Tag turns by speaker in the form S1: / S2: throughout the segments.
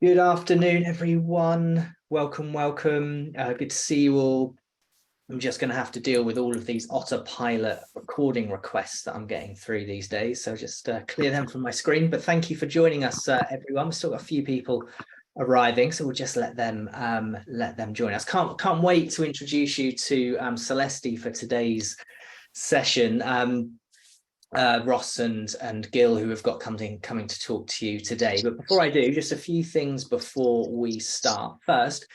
S1: Good afternoon, everyone. Welcome, welcome. Good to see you all. I'm just going to have to deal with all of these autopilot recording requests that I'm getting through these days. So just clear them from my screen. But thank you for joining us, everyone. We've still got a few people arriving, so we'll just let them join us. Can't wait to introduce you to Selesti for today's session. Ross and Gill, who have got coming to talk to you today. But before I do, just a few things before we start. First,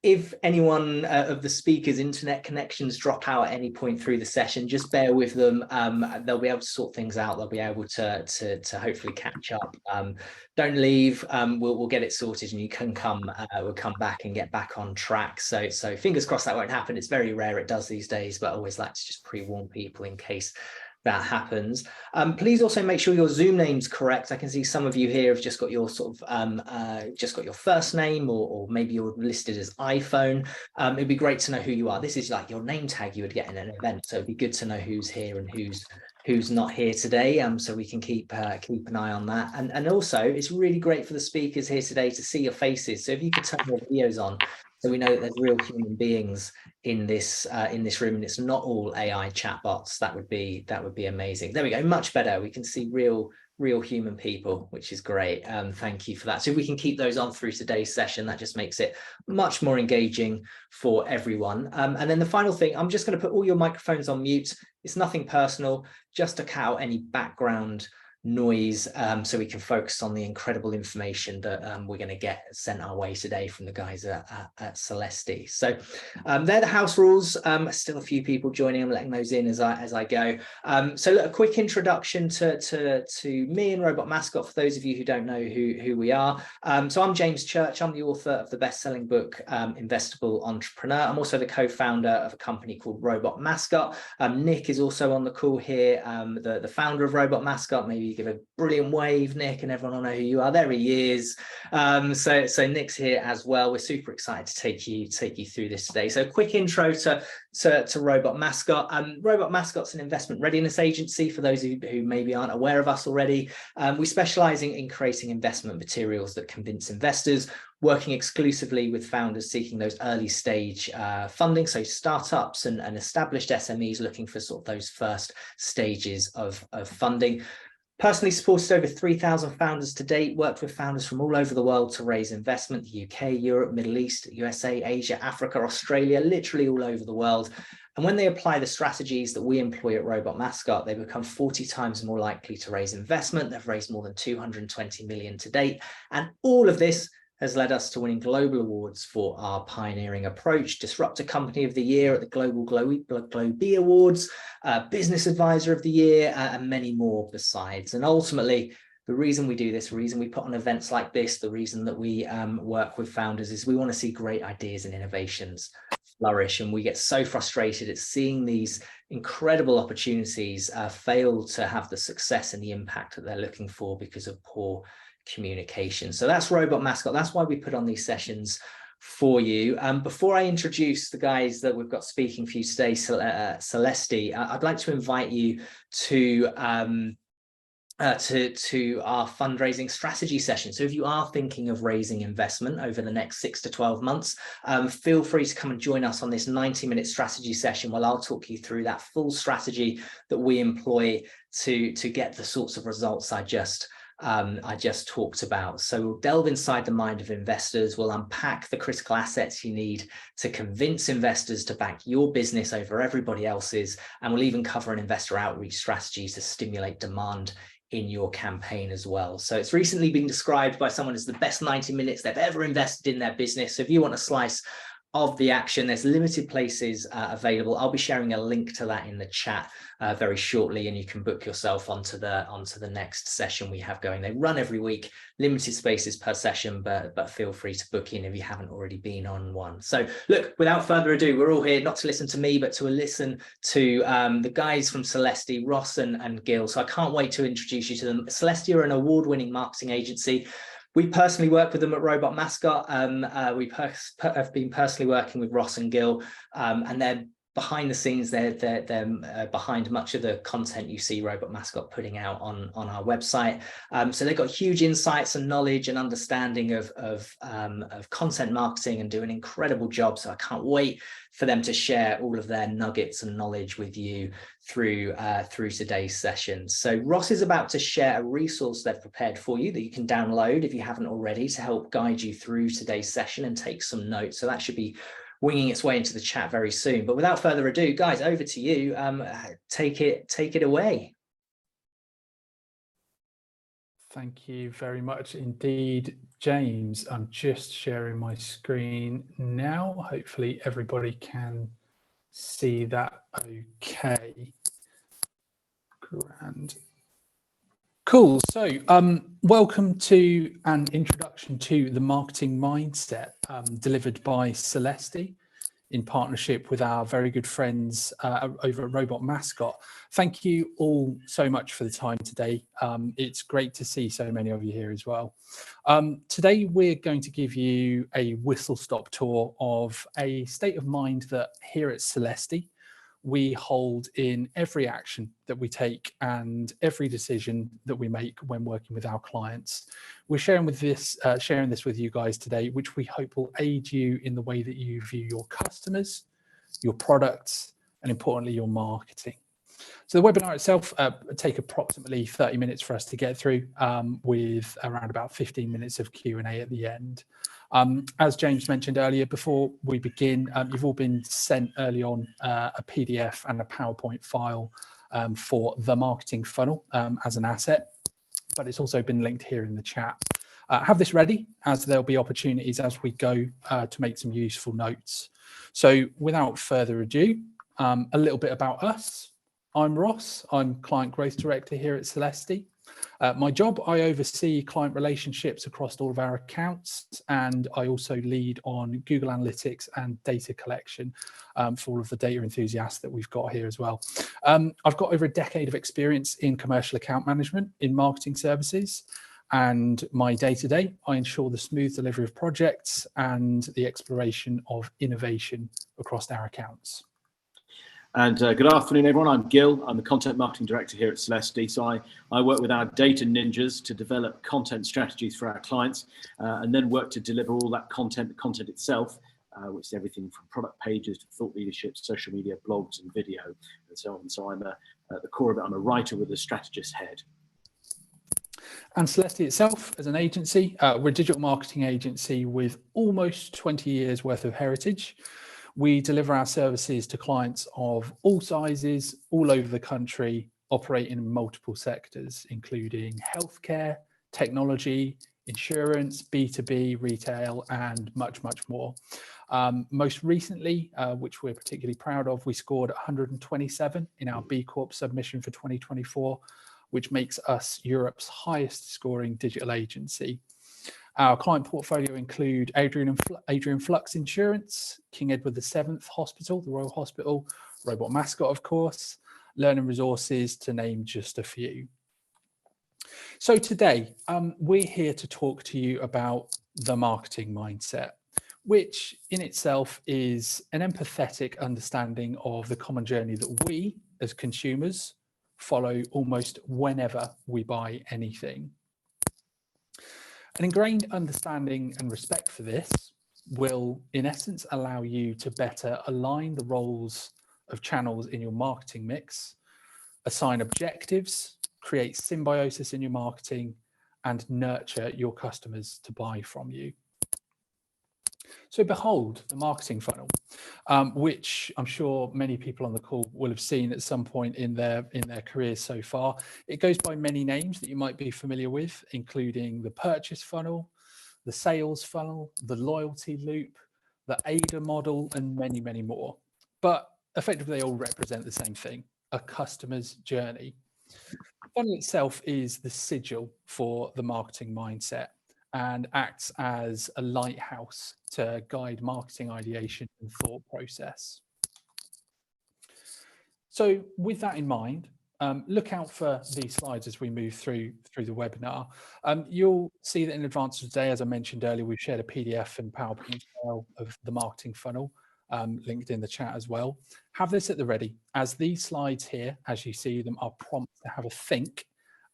S1: if anyone of the speakers' internet connections drop out at any point through the session, just bear with them. They'll be able to sort things out. They'll be able to hopefully catch up. Don't leave. We'll get it sorted, and you can we'll come back and get back on track. So fingers crossed that won't happen. It's very rare it does these days, but I always like to just pre-warn people in case that happens. Please also make sure your Zoom name's correct. I can see some of you here have just got your just got your first name, or maybe you're listed as iPhone. It'd be great to know who you are. This is like your name tag you would get in an event, so it'd be good to know who's here and who's not here today, so we can keep an eye on that. And also, it's really great for the speakers here today to see your faces. So if you could turn your videos on, so we know that there's real human beings in this room, and it's not all AI chatbots. That would be amazing. There we go, much better. We can see real human people, which is great. Thank you for that. So if we can keep those on through today's session, that just makes it much more engaging for everyone. And then the final thing, I'm just going to put all your microphones on mute. It's nothing personal, just to cut out any background noise, so we can focus on the incredible information that we're going to get sent our way today from the guys at Selesti. So they're the house rules. Still a few people joining. I'm letting those in as I go. So look, a quick introduction to me and Robot Mascot for those of you who don't know who we are. So I'm James Church. I'm the author of the best-selling book Investable Entrepreneur. I'm also the co-founder of a company called Robot Mascot. Nick is also on the call here, the founder of Robot Mascot. Maybe you give a brilliant wave, Nick, and everyone will know who you are. There he is. So Nick's here as well. We're super excited to take you through this today. So quick intro to Robot Mascot. Robot Mascot's an investment readiness agency for those who maybe aren't aware of us already. We specialize in creating investment materials that convince investors, working exclusively with founders seeking those early stage funding, so startups and established SMEs looking for sort of those first stages of funding. Personally supported over 3,000 founders to date, worked with founders from all over the world to raise investment, the UK, Europe, Middle East, USA, Asia, Africa, Australia, literally all over the world. And when they apply the strategies that we employ at Robot Mascot, they become 40 times more likely to raise investment. They've raised more than 220 million to date. And all of this has led us to winning global awards for our pioneering approach, Disruptor Company of the Year at the Global Globee Awards, Business Advisor of the Year, and many more besides. And ultimately, the reason we do this, the reason we put on events like this, the reason that we work with founders is we want to see great ideas and innovations flourish. And we get so frustrated at seeing these incredible opportunities fail to have the success and the impact that they're looking for because of poor communication. So that's Robot Mascot. That's why we put on these sessions for you. Before I introduce the guys that we've got speaking for you today, Selesti, I'd like to invite you to our fundraising strategy session. So if you are thinking of raising investment over the next 6 to 12 months, feel free to come and join us on this 90-minute strategy session where I'll talk you through that full strategy that we employ to get the sorts of results I just talked about. So we'll delve inside the mind of investors. We'll unpack the critical assets you need to convince investors to back your business over everybody else's. And we'll even cover an investor outreach strategy to stimulate demand in your campaign as well. So it's recently been described by someone as the best 90 minutes they've ever invested in their business. So if you want a slice of the action, there's limited places available. I'll be sharing a link to that in the chat very shortly, and you can book yourself onto the next session we have going. They run every week, limited spaces per session, but feel free to book in if you haven't already been on one. So look, without further ado, we're all here not to listen to me, but to listen to the guys from Selesti, Ross and Gill. So I can't wait to introduce you to them. Selesti are an award-winning marketing agency. We personally work with them at Robot Mascot. We have been personally working with Ross and Gill, and they're behind the scenes, they're behind much of the content you see Robot Mascot putting out on our website. So they've got huge insights and knowledge and understanding of content marketing, and do an incredible job. So I can't wait for them to share all of their nuggets and knowledge with you through today's session. So Ross is about to share a resource they've prepared for you that you can download if you haven't already, to help guide you through today's session and take some notes. So that should be winging its way into the chat very soon. But without further ado, guys, over to you. Take it away.
S2: Thank you very much indeed, James. I'm just sharing my screen now. Hopefully everybody can see that okay. Grand. Cool. So welcome to an introduction to the marketing mindset, delivered by Selesti in partnership with our very good friends over at Robot Mascot. Thank you all so much for the time today. It's great to see so many of you here as well. Today, we're going to give you a whistle-stop tour of a state of mind that here at Selesti, we hold in every action that we take and every decision that we make when working with our clients. We're sharing this with you guys today, which we hope will aid you in the way that you view your customers, your products, and importantly, your marketing. So the webinar itself take approximately 30 minutes for us to get through, with around about 15 minutes of Q&A at the end. As James mentioned earlier, before we begin, you've all been sent early on a PDF and a PowerPoint file for the marketing funnel as an asset, but it's also been linked here in the chat. Have this ready, as there'll be opportunities as we go to make some useful notes. So without further ado, a little bit about us. I'm Ross. I'm Client Growth Director here at Selesti. My job, I oversee client relationships across all of our accounts, and I also lead on Google Analytics and data collection for all of the data enthusiasts that we've got here as well. I've got over a decade of experience in commercial account management in marketing services, and my day-to-day, I ensure the smooth delivery of projects and the exploration of innovation across our accounts.
S3: And good afternoon, everyone. I'm Gill. I'm the Content Marketing Director here at Selesti. So I work with our data ninjas to develop content strategies for our clients, and then work to deliver all that content, the content itself, which is everything from product pages to thought leadership, social media, blogs and video, and so on. So I'm at the core of it, I'm a writer with a strategist head.
S2: And Selesti itself, as an agency, we're a digital marketing agency with almost 20 years worth of heritage. We deliver our services to clients of all sizes, all over the country, operating in multiple sectors, including healthcare, technology, insurance, B2B, retail, and much, much more. Most recently, which we're particularly proud of, we scored 127 in our B Corp submission for 2024, which makes us Europe's highest scoring digital agency. Our client portfolio include Adrian Flux Insurance, King Edward VII Hospital, the Royal Hospital, Robot Mascot, of course, Learning Resources, to name just a few. So today, we're here to talk to you about the marketing mindset, which in itself is an empathetic understanding of the common journey that we, as consumers, follow almost whenever we buy anything. An ingrained understanding and respect for this will, in essence, allow you to better align the roles of channels in your marketing mix, assign objectives, create symbiosis in your marketing, and nurture your customers to buy from you. So behold, the marketing funnel, which I'm sure many people on the call will have seen at some point in their careers so far. It goes by many names that you might be familiar with, including the purchase funnel, the sales funnel, the loyalty loop, the AIDA model, and many, many more. But effectively, they all represent the same thing, a customer's journey. The funnel itself is the sigil for the marketing mindset and acts as a lighthouse to guide marketing ideation and thought process. So with that in mind, look out for these slides as we move through the webinar. You'll see that in advance of today, as I mentioned earlier, we've shared a PDF and PowerPoint file of the marketing funnel. linked in the chat as well. Have this at the ready, as these slides here, as you see them, are prompts to have a think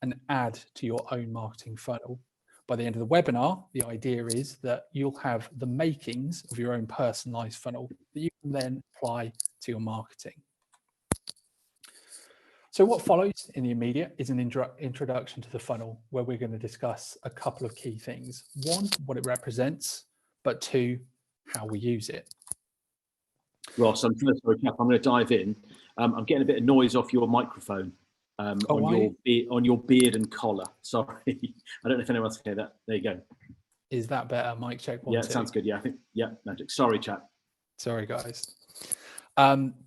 S2: and add to your own marketing funnel. By the end of the webinar, the idea is that you'll have the makings of your own personalized funnel that you can then apply to your marketing. So what follows in the immediate is an introduction to the funnel, where we're going to discuss a couple of key things. One, what it represents, but two, how we use it.
S3: Ross, I'm going to dive in. I'm getting a bit of noise off your microphone on your beard and collar. Sorry, I don't know if anyone's can hear that. There you go.
S2: Is that better? Mic check 1, 2.
S3: Yeah, it sounds good. Yeah, I think, yeah, magic. Sorry, chat.
S2: Sorry, guys.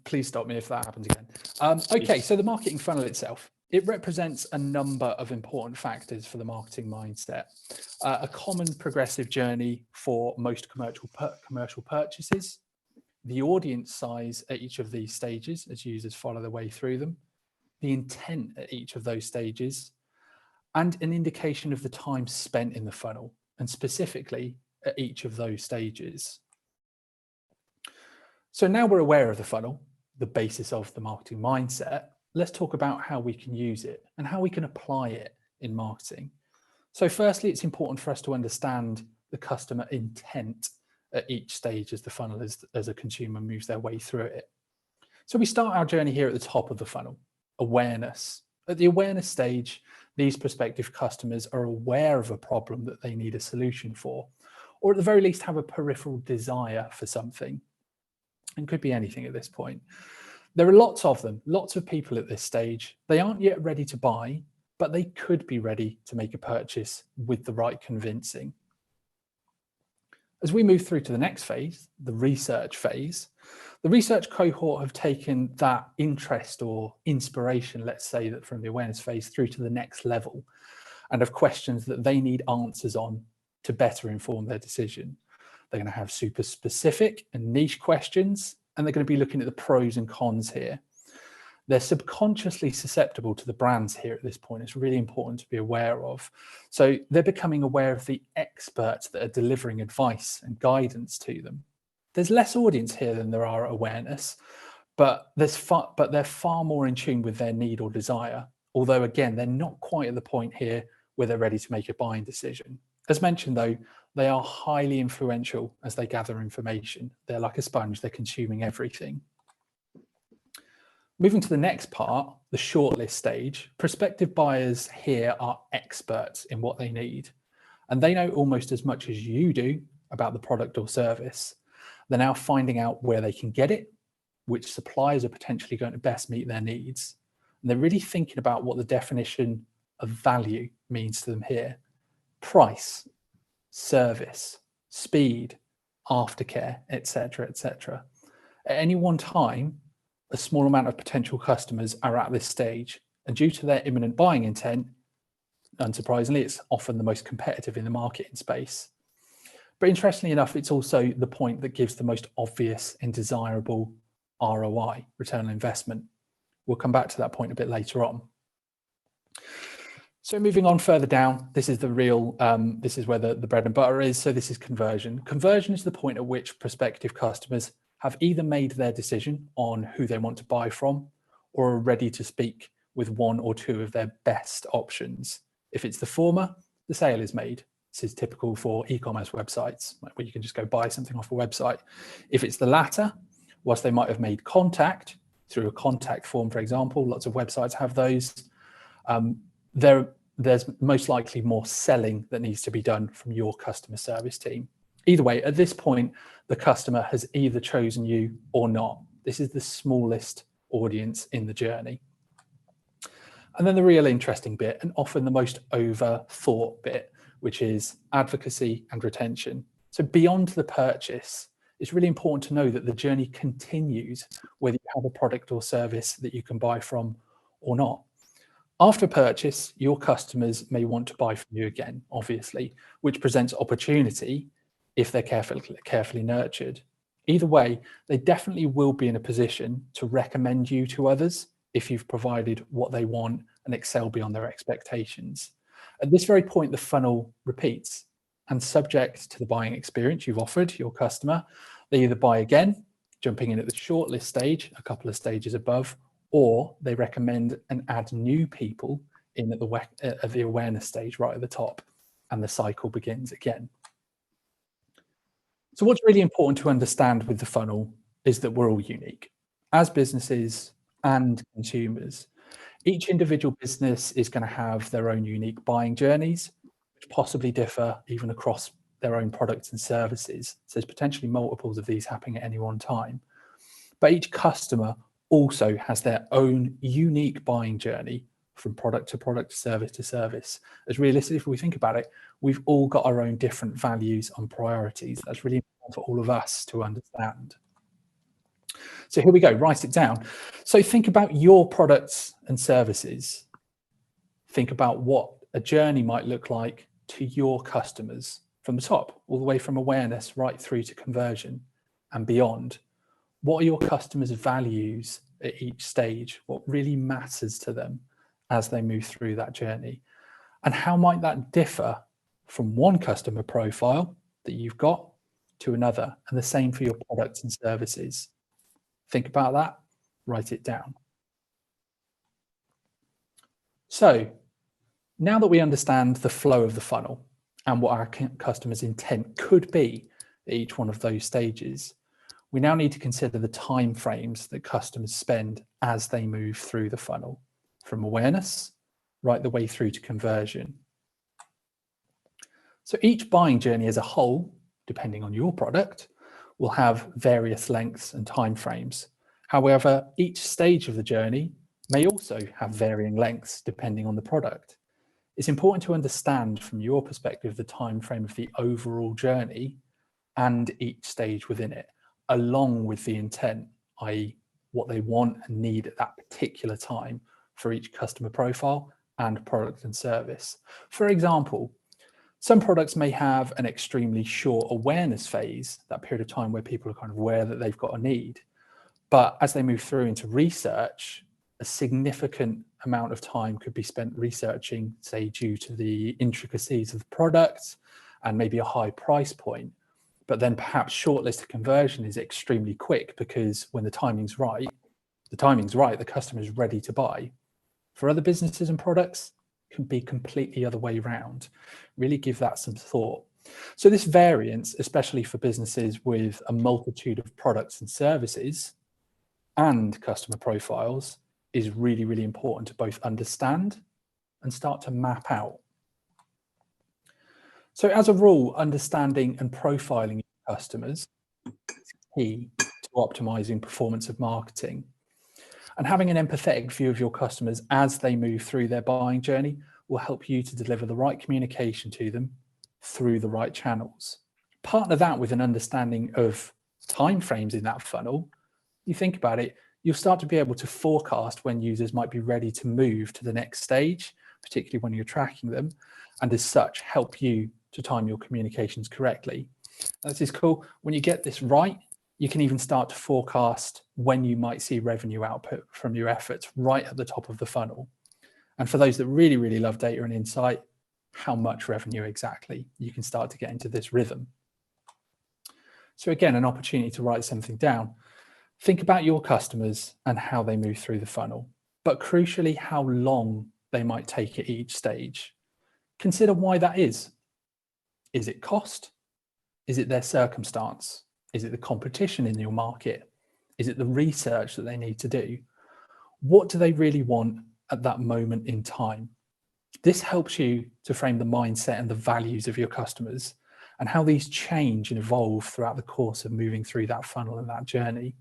S2: Please stop me if that happens again. Okay, so the marketing funnel itself, it represents a number of important factors for the marketing mindset. A common progressive journey for most commercial purchases, the audience size at each of these stages as users follow their way through them, the intent at each of those stages, and an indication of the time spent in the funnel, and specifically at each of those stages. So now we're aware of the funnel, the basis of the marketing mindset, let's talk about how we can use it and how we can apply it in marketing. So firstly, it's important for us to understand the customer intent at each stage as the funnel as a consumer moves their way through it. So we start our journey here at the top of the funnel, awareness. At the awareness stage, these prospective customers are aware of a problem that they need a solution for, or at the very least have a peripheral desire for something. And could be anything at this point. There are lots of them, lots of people at this stage. They aren't yet ready to buy, but they could be ready to make a purchase with the right convincing. As we move through to the next phase, the research phase, the research cohort have taken that interest or inspiration, let's say, that from the awareness phase through to the next level, and have questions that they need answers on to better inform their decision. They're going to have super specific and niche questions, and they're going to be looking at the pros and cons here. They're subconsciously susceptible to the brands here at this point. It's really important to be aware of. So they're becoming aware of the experts that are delivering advice and guidance to them. There's less audience here than there are awareness, but they're far more in tune with their need or desire. Although again, they're not quite at the point here where they're ready to make a buying decision. As mentioned though, they are highly influential as they gather information. They're like a sponge, they're consuming everything. Moving to the next part, the shortlist stage, prospective buyers here are experts in what they need, and they know almost as much as you do about the product or service. They're now finding out where they can get it, which suppliers are potentially going to best meet their needs. And they're really thinking about what the definition of value means to them here. Price, service, speed, aftercare, etc., etc. At any one time, a small amount of potential customers are at this stage, and due to their imminent buying intent, unsurprisingly, it's often the most competitive in the marketing space. But interestingly enough, it's also the point that gives the most obvious and desirable ROI, return on investment. We'll come back to that point a bit later on. So moving on further down, this is the real, this is where the bread and butter is. So this is conversion. Conversion is the point at which prospective customers have either made their decision on who they want to buy from, or are ready to speak with one or two of their best options. If it's the former, the sale is made. This is typical for e-commerce websites, where you can just go buy something off a website. If it's the latter, whilst they might have made contact through a contact form, for example, lots of websites have those, there's most likely more selling that needs to be done from your customer service team. Either way, at this point, the customer has either chosen you or not. This is the smallest audience in the journey. And then the real interesting bit, and often the most overthought bit, which is advocacy and retention. So beyond the purchase, it's really important to know that the journey continues whether you have a product or service that you can buy from or not. After purchase, your customers may want to buy from you again, obviously, which presents opportunity if they're carefully nurtured. Either way, they definitely will be in a position to recommend you to others if you've provided what they want and excel beyond their expectations. At this very point, the funnel repeats, and subject to the buying experience you've offered your customer, they either buy again jumping in at the shortlist stage, a couple of stages above, or they recommend and add new people in at the awareness stage right at the top, and the cycle begins again. So what's really important to understand with the funnel is that we're all unique. As businesses and consumers, each individual business is going to have their own unique buying journeys, which possibly differ even across their own products and services. So there's potentially multiples of these happening at any one time. But each customer also has their own unique buying journey from product to product, service to service. As realistically, if we think about it, we've all got our own different values and priorities. That's really important for all of us to understand. So here we go, write it down. So think about your products and services. Think about what a journey might look like to your customers from the top, all the way from awareness right through to conversion and beyond. What are your customers' values at each stage? What really matters to them as they move through that journey? And how might that differ from one customer profile that you've got to another? And the same for your products and services. Think about that, write it down. So now that we understand the flow of the funnel and what our customer's intent could be at each one of those stages, we now need to consider the time frames that customers spend as they move through the funnel, from awareness right the way through to conversion. So each buying journey as a whole, depending on your product, will have various lengths and time frames. However, each stage of the journey may also have varying lengths depending on the product. It's important to understand from your perspective the time frame of the overall journey and each stage within it, along with the intent, i.e. what they want and need at that particular time for each customer profile and product and service. For example, some products may have an extremely short awareness phase, that period of time where people are kind of aware that they've got a need. But as they move through into research, a significant amount of time could be spent researching, say, due to the intricacies of the product and maybe a high price point. But then perhaps shortlist conversion is extremely quick because when the timing's right, the customer is ready to buy. For other businesses and products, it can be completely other way around. Really give that some thought. So this variance, especially for businesses with a multitude of products and services and customer profiles, is really, really important to both understand and start to map out. So as a rule, understanding and profiling your customers is key to optimizing performance of marketing. And having an empathetic view of your customers as they move through their buying journey will help you to deliver the right communication to them through the right channels. Partner that with an understanding of timeframes in that funnel. You think about it, you'll start to be able to forecast when users might be ready to move to the next stage, particularly when you're tracking them, and as such, help you to time your communications correctly. This is cool. When you get this right, you can even start to forecast when you might see revenue output from your efforts right at the top of the funnel. And for those that really, really love data and insight, how much revenue exactly? You can start to get into this rhythm. So again, an opportunity to write something down. Think about your customers and how they move through the funnel, but crucially, how long they might take at each stage. Consider why that is. Is it cost? Is it their circumstance? Is it the competition in your market? Is it the research that they need to do? What do they really want at that moment in time? This helps you to frame the mindset and the values of your customers and how these change and evolve throughout the course of moving through that funnel and that journey.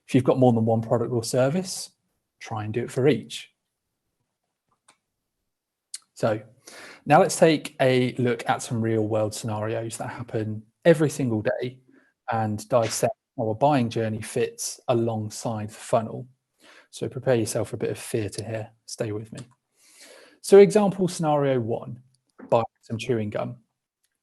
S2: If you've got more than one product or service, try and do it for each. So now let's take a look at some real world scenarios that happen every single day and dissect how a buying journey fits alongside the funnel. So prepare yourself for a bit of theatre here. Stay with me. So example scenario 1, buy some chewing gum.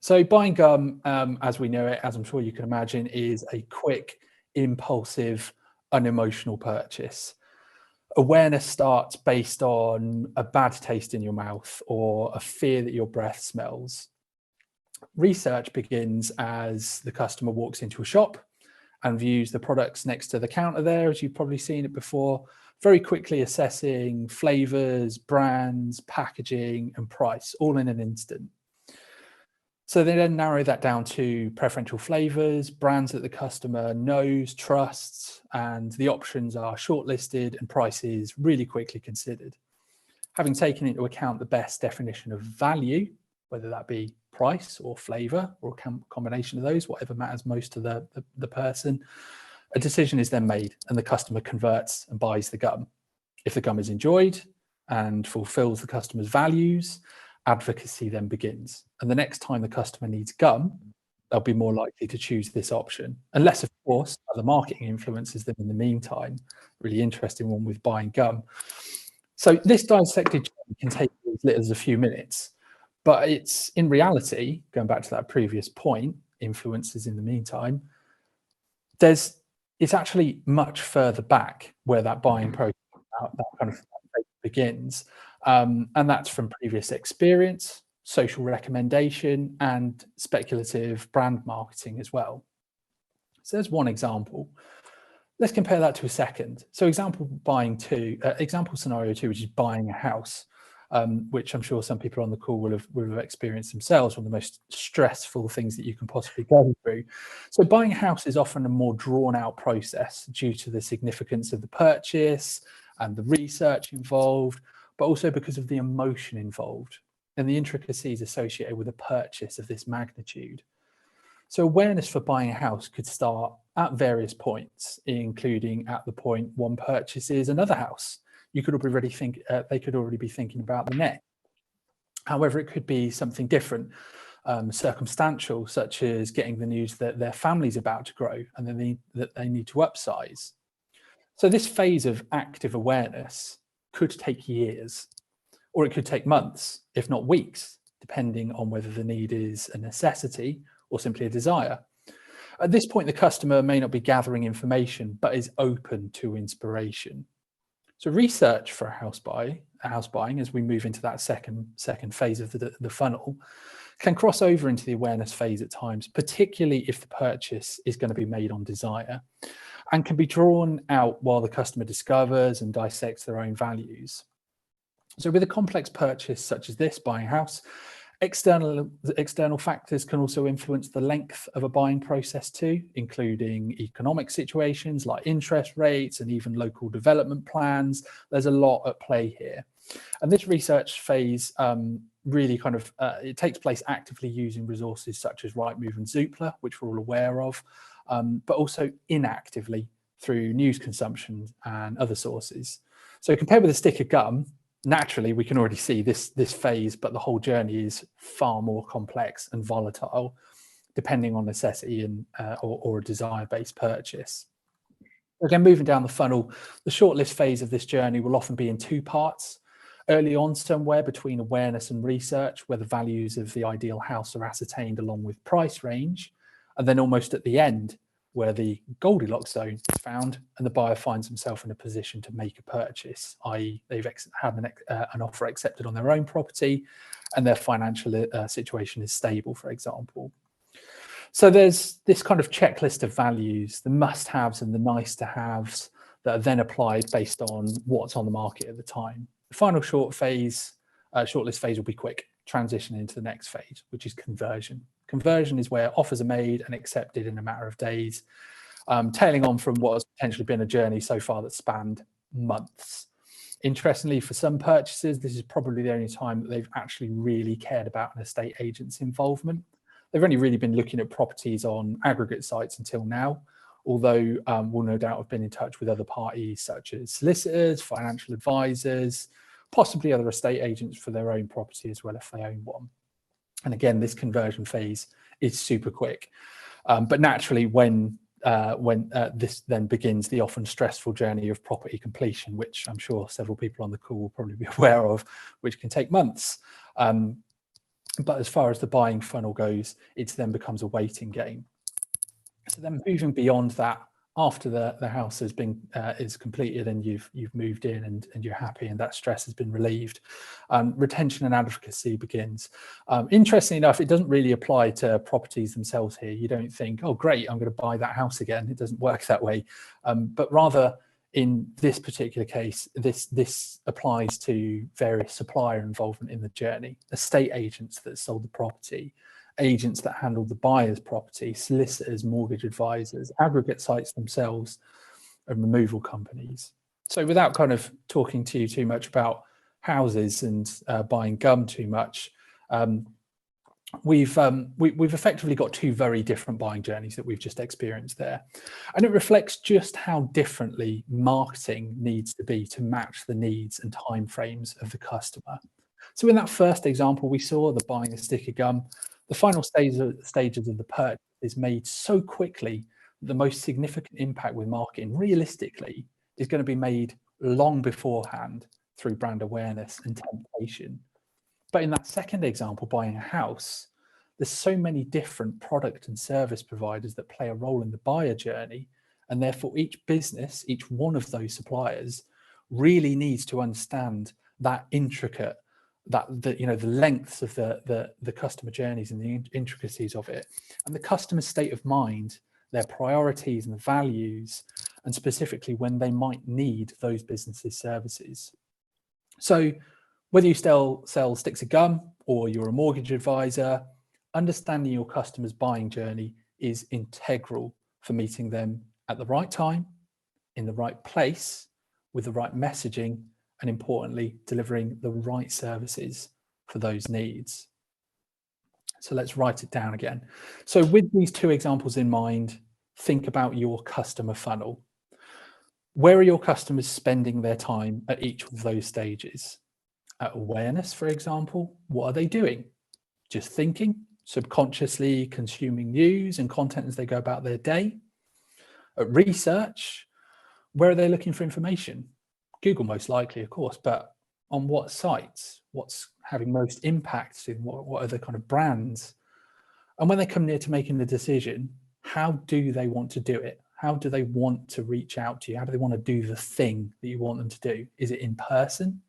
S2: So buying gum, as we know it, as I'm sure you can imagine, is a quick, impulsive, unemotional purchase. Awareness starts based on a bad taste in your mouth or a fear that your breath smells. Research begins as the customer walks into a shop and views the products next to the counter there, as you've probably seen it before, very quickly assessing flavors, brands, packaging, and price, all in an instant. So they then narrow that down to preferential flavors, brands that the customer knows, trusts, and the options are shortlisted and prices really quickly considered. Having taken into account the best definition of value, whether that be price or flavor or a combination of those, whatever matters most to the person, a decision is then made and the customer converts and buys the gum. If the gum is enjoyed and fulfills the customer's values, advocacy then begins. And the next time the customer needs gum, they'll be more likely to choose this option. Unless, of course, other marketing influences them in the meantime. Really interesting one with buying gum. So this dissected journey can take as little as a few minutes, but it's in reality, going back to that previous point, influences in the meantime, it's actually much further back where that buying process, that kind of begins. And that's from previous experience, social recommendation, and speculative brand marketing as well. So there's one example. Let's compare that to a second. So example scenario 2, which is buying a house, which I'm sure some people on the call will have experienced themselves, one of the most stressful things that you can possibly go through. So buying a house is often a more drawn out process due to the significance of the purchase and the research involved, but also because of the emotion involved and the intricacies associated with a purchase of this magnitude. So awareness for buying a house could start at various points, including at the point one purchases another house. You could already they could already be thinking about the next. However, it could be something different, circumstantial, such as getting the news that their family's about to grow and then that they need to upsize. So this phase of active awareness could take years, or it could take months, if not weeks, depending on whether the need is a necessity or simply a desire. At this point, the customer may not be gathering information, but is open to inspiration. So research for a house buying, as we move into that second phase of the funnel, can cross over into the awareness phase at times, particularly if the purchase is going to be made on desire, and can be drawn out while the customer discovers and dissects their own values. So with a complex purchase such as this, buying a house, external factors can also influence the length of a buying process too, including economic situations like interest rates and even local development plans. There's a lot at play here. And this research phase really it takes place actively using resources such as Rightmove and Zoopla, which we're all aware of, but also inactively through news consumption and other sources. So compared with a stick of gum, naturally, we can already see this phase, but the whole journey is far more complex and volatile, depending on necessity and or a desire-based purchase. Again, moving down the funnel, the shortlist phase of this journey will often be in two parts. Early on, somewhere between awareness and research, where the values of the ideal house are ascertained along with price range, and then almost at the end, where the Goldilocks zone is found and the buyer finds himself in a position to make a purchase, i.e. they've had an offer accepted on their own property and their financial situation is stable, for example. So there's this kind of checklist of values, the must-haves and the nice-to-haves that are then applied based on what's on the market at the time. The final shortlist phase will be quick, transition into the next phase, which is conversion. Conversion is where offers are made and accepted in a matter of days, tailing on from what has potentially been a journey so far that spanned months. Interestingly, for some purchases, this is probably the only time that they've actually really cared about an estate agent's involvement. They've only really been looking at properties on aggregate sites until now, although will no doubt have been in touch with other parties such as solicitors, financial advisors, possibly other estate agents for their own property as well if they own one. And again, this conversion phase is super quick. But naturally, when this then begins the often stressful journey of property completion, which I'm sure several people on the call will probably be aware of, which can take months. But as far as the buying funnel goes, it then becomes a waiting game. So then moving beyond that after the house has been is completed and you've moved in and you're happy and that stress has been relieved. Retention and advocacy begins. Interestingly enough, it doesn't really apply to properties themselves here. You don't think, oh great, I'm going to buy that house again. It doesn't work that way. But rather in this particular case, this applies to various supplier involvement in the journey, estate agents that sold the property, agents that handled the buyer's property, solicitors, mortgage advisors, aggregate sites themselves, and removal companies. So without kind of talking to you too much about houses and buying gum too much, we've effectively got two very different buying journeys that we've just experienced there. And it reflects just how differently marketing needs to be to match the needs and timeframes of the customer. So in that first example, we saw the buying a stick of gum. The final stages of the purchase is made so quickly that the most significant impact with marketing realistically is going to be made long beforehand through brand awareness and temptation. But in that second example, buying a house, there's so many different product and service providers that play a role in the buyer journey. And therefore each business, each one of those suppliers really needs to understand that intricate, the lengths of the customer journeys and the intricacies of it, and the customer's state of mind, their priorities and values, and specifically when they might need those businesses' services. So whether you sell sticks of gum or you're a mortgage advisor, understanding your customer's buying journey is integral for meeting them at the right time, in the right place, with the right messaging, and importantly, delivering the right services for those needs. So let's write it down again. So with these two examples in mind, think about your customer funnel. Where are your customers spending their time at each of those stages? At awareness, for example, what are they doing? Just thinking, subconsciously consuming news and content as they go about their day? At research, where are they looking for information? Google most likely, of course, but on what sites? What's having most impact? What are the kind of brands? And when they come near to making the decision, how do they want to do it? How do they want to reach out to you? How do they want to do the thing that you want them to do? Is it in person?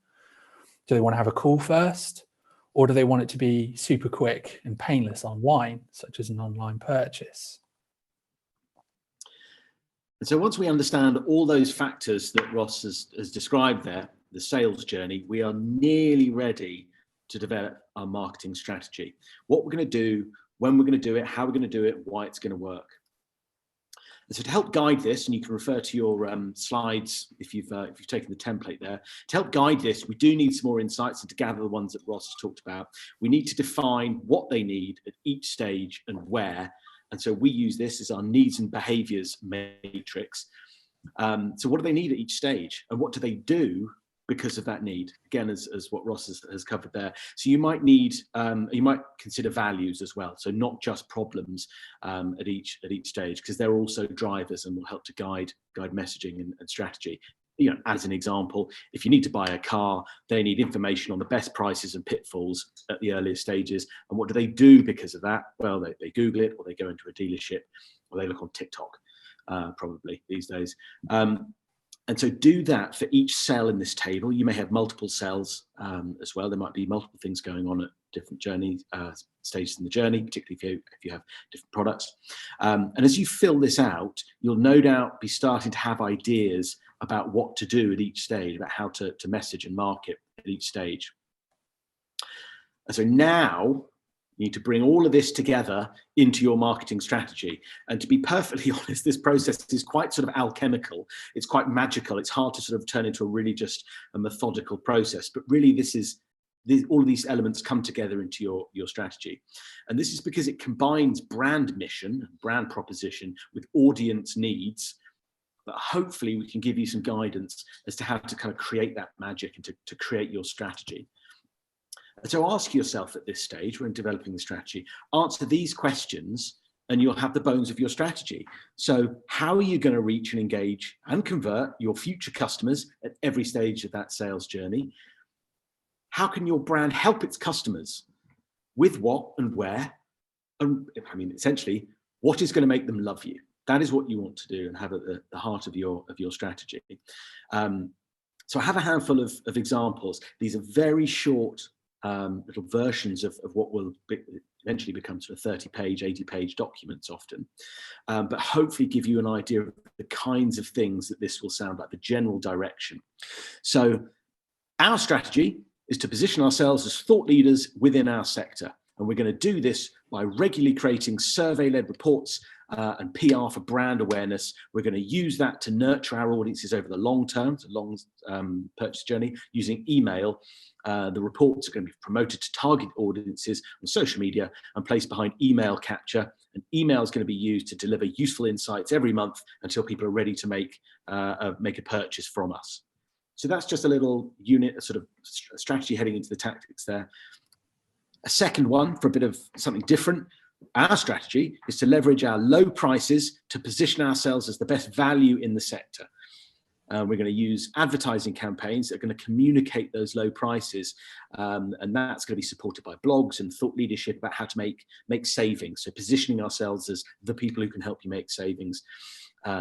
S2: Do they want to have a call first? Or do they want it to be super quick and painless online, such as an online purchase?
S3: And so once we understand all those factors that Ross has described there, the sales journey, we are nearly ready to develop our marketing strategy. What we're going to do, when we're going to do it, how we're going to do it, why it's going to work. And so to help guide this, and you can refer to your slides if you've taken the template there, to help guide this, we do need some more insights, and to gather the ones that Ross has talked about, we need to define what they need at each stage and where. And so we use this as our needs and behaviors matrix. So what do they need at each stage, and what do they do because of that need? Again, as what Ross has covered there. So you might need, you might consider values as well. So not just problems at each stage, because they're also drivers and will help to guide messaging and strategy. You know, as an example, if you need to buy a car, they need information on the best prices and pitfalls at the earliest stages. And what do they do because of that? Well, they Google it, or they go into a dealership, or they look on TikTok, probably these days. And so do that for each cell in this table. You may have multiple cells as well. There might be multiple things going on at different journey stages in the journey, particularly if you have different products. And as you fill this out, you'll no doubt be starting to have ideas about what to do at each stage, about how to message and market at each stage. And so now you need to bring all of this together into your marketing strategy. And to be perfectly honest, this process is quite sort of alchemical. It's quite magical. It's hard to sort of turn into just a methodical process. But really, all of these elements come together into your strategy. And this is because it combines brand mission, brand proposition, with audience needs. But hopefully we can give you some guidance as to how to kind of create that magic and to create your strategy. And so ask yourself at this stage, when developing the strategy, answer these questions and you'll have the bones of your strategy. So how are you going to reach and engage and convert your future customers at every stage of that sales journey? How can your brand help its customers? With what and where? And I mean, essentially, what is going to make them love you? That is what you want to do and have at the heart of your strategy. So I have a handful of examples. These are very short little versions of what will eventually become sort of 30-page, 80-page documents often, but hopefully give you an idea of the kinds of things that this will sound like, the general direction. So our strategy is to position ourselves as thought leaders within our sector. And we're going to do this by regularly creating survey-led reports and PR for brand awareness. We're going to use that to nurture our audiences over the long term, the long purchase journey, using email. The reports are going to be promoted to target audiences on social media and placed behind email capture. And email is going to be used to deliver useful insights every month until people are ready to make a purchase from us. So that's just a little unit, a sort of strategy heading into the tactics there. A second one for a bit of something different. Our strategy is to leverage our low prices to position ourselves as the best value in the sector. We're going to use advertising campaigns that are going to communicate those low prices, and that's going to be supported by blogs and thought leadership about how to make savings. So positioning ourselves as the people who can help you make savings.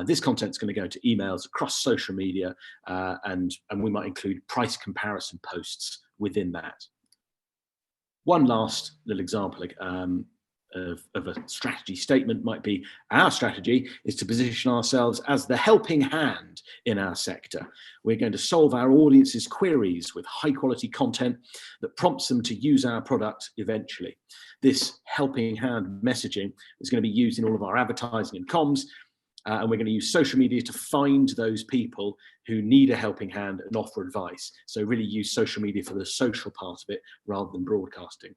S3: This content's going to go to emails across social media, and we might include price comparison posts within that. One last little example of a strategy statement might be, our strategy is to position ourselves as the helping hand in our sector. We're going to solve our audience's queries with high quality content that prompts them to use our product eventually. This helping hand messaging is going to be used in all of our advertising and comms, and we're going to use social media to find those people who need a helping hand and offer advice. So really use social media for the social part of it rather than broadcasting.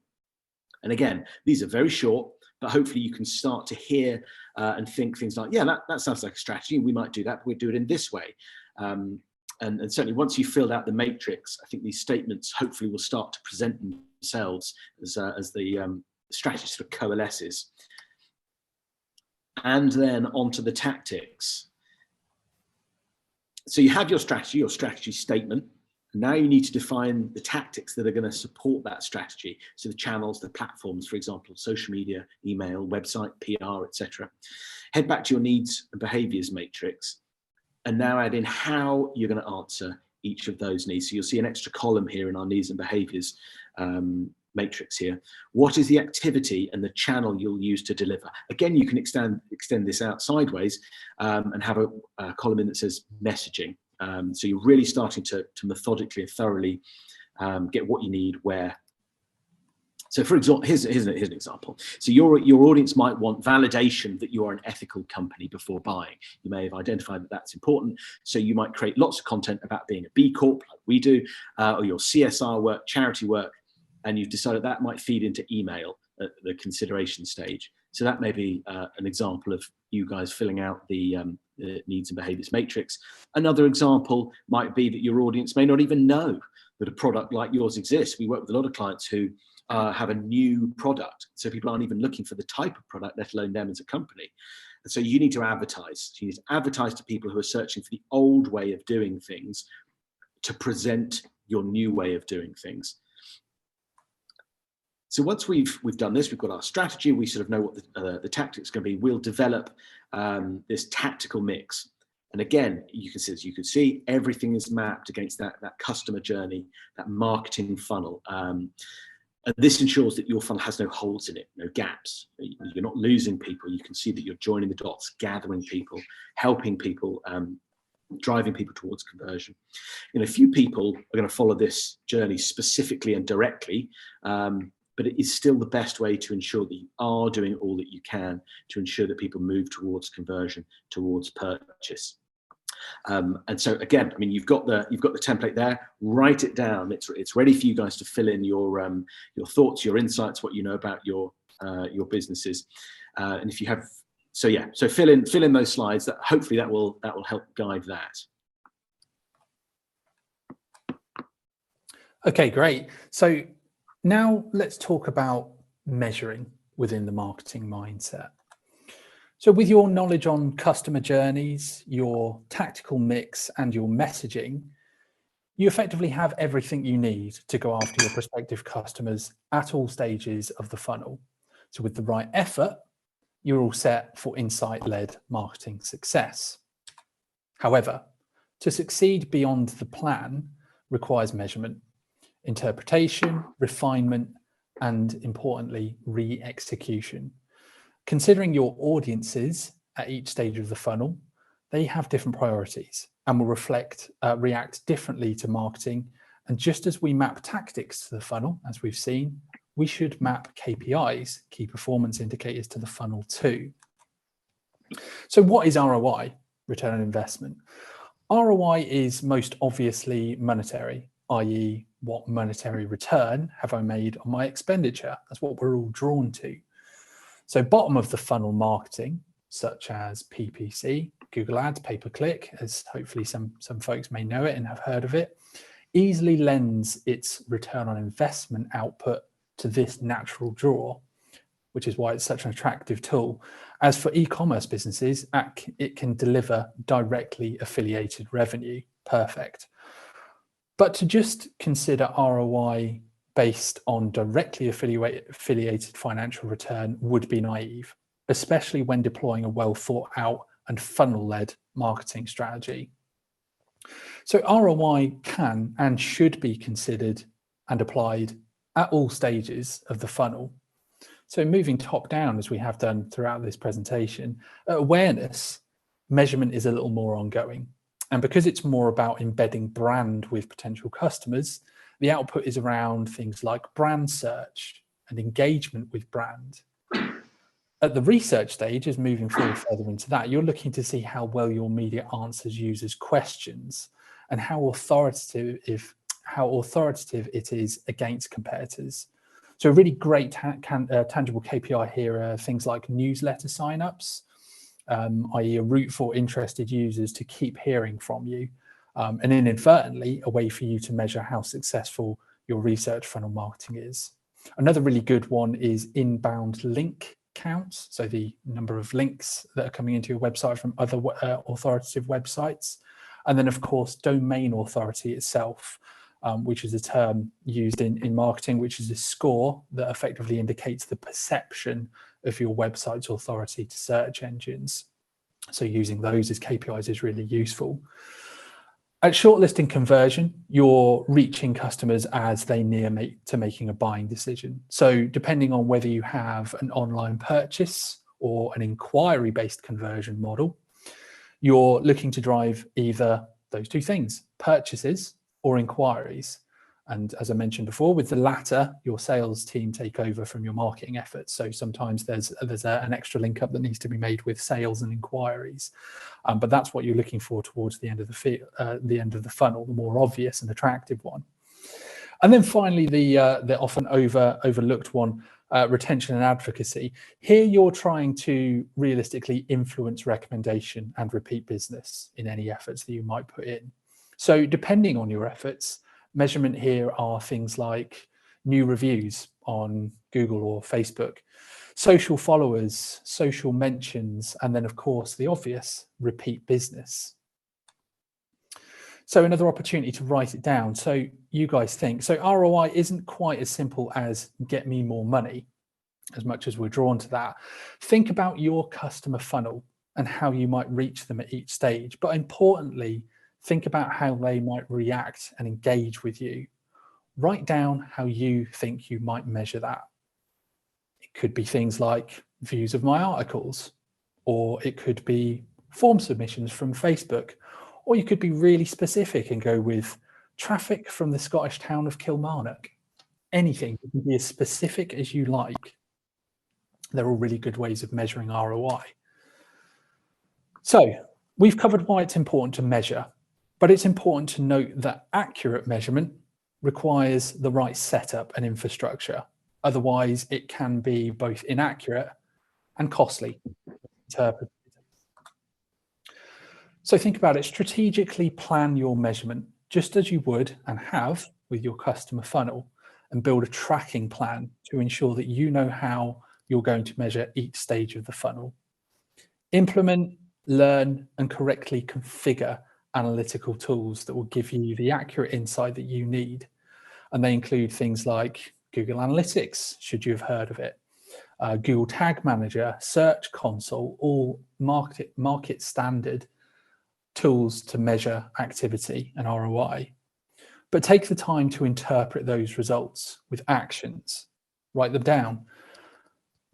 S3: And again, these are very short, but hopefully you can start to hear and think things like, yeah, that sounds like a strategy. We might do that, but we'd do it in this way. And certainly once you've filled out the matrix, I think these statements hopefully will start to present themselves as the strategy sort of coalesces. And then onto the tactics. So you have your strategy statement. Now you need to define the tactics that are going to support that strategy. So the channels, the platforms, for example, social media, email, website, PR, etc. Head back to your needs and behaviors matrix, and now add in how you're going to answer each of those needs. So you'll see an extra column here in our needs and behaviors matrix here. What is the activity and the channel you'll use to deliver? Again, you can extend this out sideways and have a column in that says messaging. So you're really starting to methodically and thoroughly get what you need where. So for example, here's an example. So your audience might want validation that you are an ethical company before buying. You may have identified that that's important. So you might create lots of content about being a B Corp, like we do, or your CSR work, charity work, and you've decided that might feed into email at the consideration stage. So that may be an example of you guys filling out the needs and behaviors matrix. Another example might be that your audience may not even know that a product like yours exists. We work with a lot of clients who have a new product. So people aren't even looking for the type of product, let alone them as a company. And so you need to advertise. You need to advertise to people who are searching for the old way of doing things to present your new way of doing things. So once we've done this, we've got our strategy, we sort of know what the tactics are going to be. We'll develop this tactical mix. And again, you can see everything is mapped against that customer journey, that marketing funnel. And this ensures that your funnel has no holes in it, no gaps. You're not losing people. You can see that you're joining the dots, gathering people, helping people, driving people towards conversion. Few people are going to follow this journey specifically and directly, but it is still the best way to ensure that you are doing all that you can to ensure that people move towards conversion, towards purchase. And so again, I mean, you've got the template there. Write it down. It's ready for you guys to fill in your thoughts, your insights, what you know about your businesses. And if you have, so fill in those slides. That hopefully that will help guide that.
S2: Okay, great. So now let's talk about measuring within the marketing mindset. So with your knowledge on customer journeys, your tactical mix and your messaging, you effectively have everything you need to go after your prospective customers at all stages of the funnel. So with the right effort, you're all set for insight-led marketing success. However, to succeed beyond the plan requires measurement, interpretation, refinement, and importantly, re-execution. Considering your audiences at each stage of the funnel, they have different priorities and will react differently to marketing. And just as we map tactics to the funnel, as we've seen, we should map KPIs, key performance indicators, to the funnel too. So what is ROI, return on investment? ROI is most obviously monetary, i.e. what monetary return have I made on my expenditure? That's what we're all drawn to. So bottom of the funnel marketing, such as PPC, Google Ads, pay-per-click, as hopefully some folks may know it and have heard of it, easily lends its return on investment output to this natural draw, which is why it's such an attractive tool. As for e-commerce businesses, it can deliver directly affiliated revenue. Perfect. But to just consider ROI based on directly affiliated financial return would be naive, especially when deploying a well thought out and funnel-led marketing strategy. So ROI can and should be considered and applied at all stages of the funnel. So moving top down, as we have done throughout this presentation, awareness, measurement is a little more ongoing. And because it's more about embedding brand with potential customers, the output is around things like brand search and engagement with brand. At the research stage, as moving forward further into that, you're looking to see how well your media answers users' questions and how authoritative it is against competitors. So a really great tangible KPI here are things like newsletter signups, i.e. a route for interested users to keep hearing from you, and inadvertently a way for you to measure how successful your research funnel marketing is. Another really good one is inbound link counts, so the number of links that are coming into your website from other authoritative websites. And then, of course, domain authority itself, which is a term used in marketing, which is a score that effectively indicates the perception of your website's authority to search engines. So using those as KPIs is really useful. At shortlisting conversion, you're reaching customers as they near to making a buying decision. So depending on whether you have an online purchase or an inquiry-based conversion model, you're looking to drive either those two things, purchases or inquiries. And as I mentioned before, with the latter, your sales team take over from your marketing efforts. So sometimes there's an extra link up that needs to be made with sales and inquiries. But that's what you're looking for towards the end of the funnel, the more obvious and attractive one. And then finally, the often overlooked one, retention and advocacy. Here you're trying to realistically influence recommendation and repeat business in any efforts that you might put in. So depending on your efforts, measurement here are things like new reviews on Google or Facebook, social followers, social mentions, and then of course the obvious, repeat business. So another opportunity to write it down. So you guys think, so ROI isn't quite as simple as get me more money, as much as we're drawn to that. Think about your customer funnel and how you might reach them at each stage. But importantly, think about how they might react and engage with you. Write down how you think you might measure that. It could be things like views of my articles, or it could be form submissions from Facebook, or you could be really specific and go with traffic from the Scottish town of Kilmarnock. Anything, you can be as specific as you like. They're all really good ways of measuring ROI. So we've covered why it's important to measure, but it's important to note that accurate measurement requires the right setup and infrastructure. Otherwise, it can be both inaccurate and costly to interpret. So think about it, strategically plan your measurement just as you would and have with your customer funnel, and build a tracking plan to ensure that you know how you're going to measure each stage of the funnel. Implement, learn, and correctly configure analytical tools that will give you the accurate insight that you need. And they include things like Google Analytics, should you have heard of it, Google Tag Manager, Search Console, all market standard tools to measure activity and ROI. But take the time to interpret those results with actions, write them down,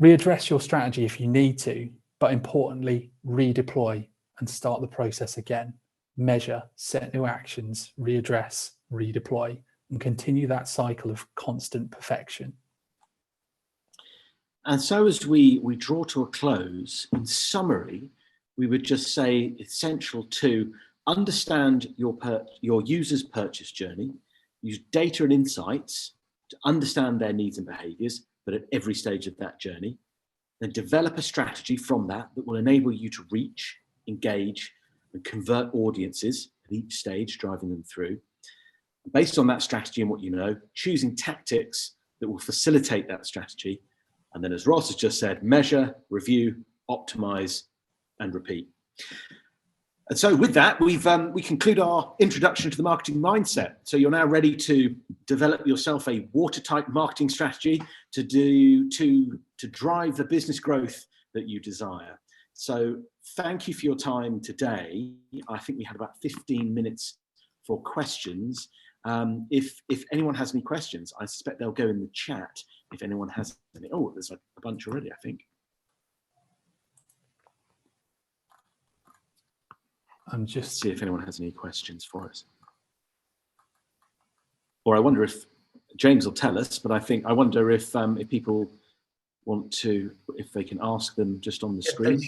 S2: readdress your strategy if you need to, but importantly, redeploy and start the process again. Measure, set new actions, readdress, redeploy, and continue that cycle of constant perfection.
S3: And so as we draw to a close, in summary, we would just say it's essential to understand your user's purchase journey, use data and insights to understand their needs and behaviors, but at every stage of that journey, then develop a strategy from that will enable you to reach, engage, and convert audiences at each stage, driving them through. Based on that strategy and what you know, choosing tactics that will facilitate that strategy. And then, as Ross has just said, measure, review, optimize, and repeat. And so with that, we conclude our introduction to the marketing mindset. So you're now ready to develop yourself a watertight marketing strategy to drive the business growth that you desire. So thank you for your time today. I think we had about 15 minutes for questions. If anyone has any questions, I suspect they'll go in the chat. If anyone has any, oh, there's a bunch already, I think.
S2: I'm just
S3: see if anyone has any questions for us. Or I wonder if James will tell us, but I wonder if people want to, if they can ask them just on the screen.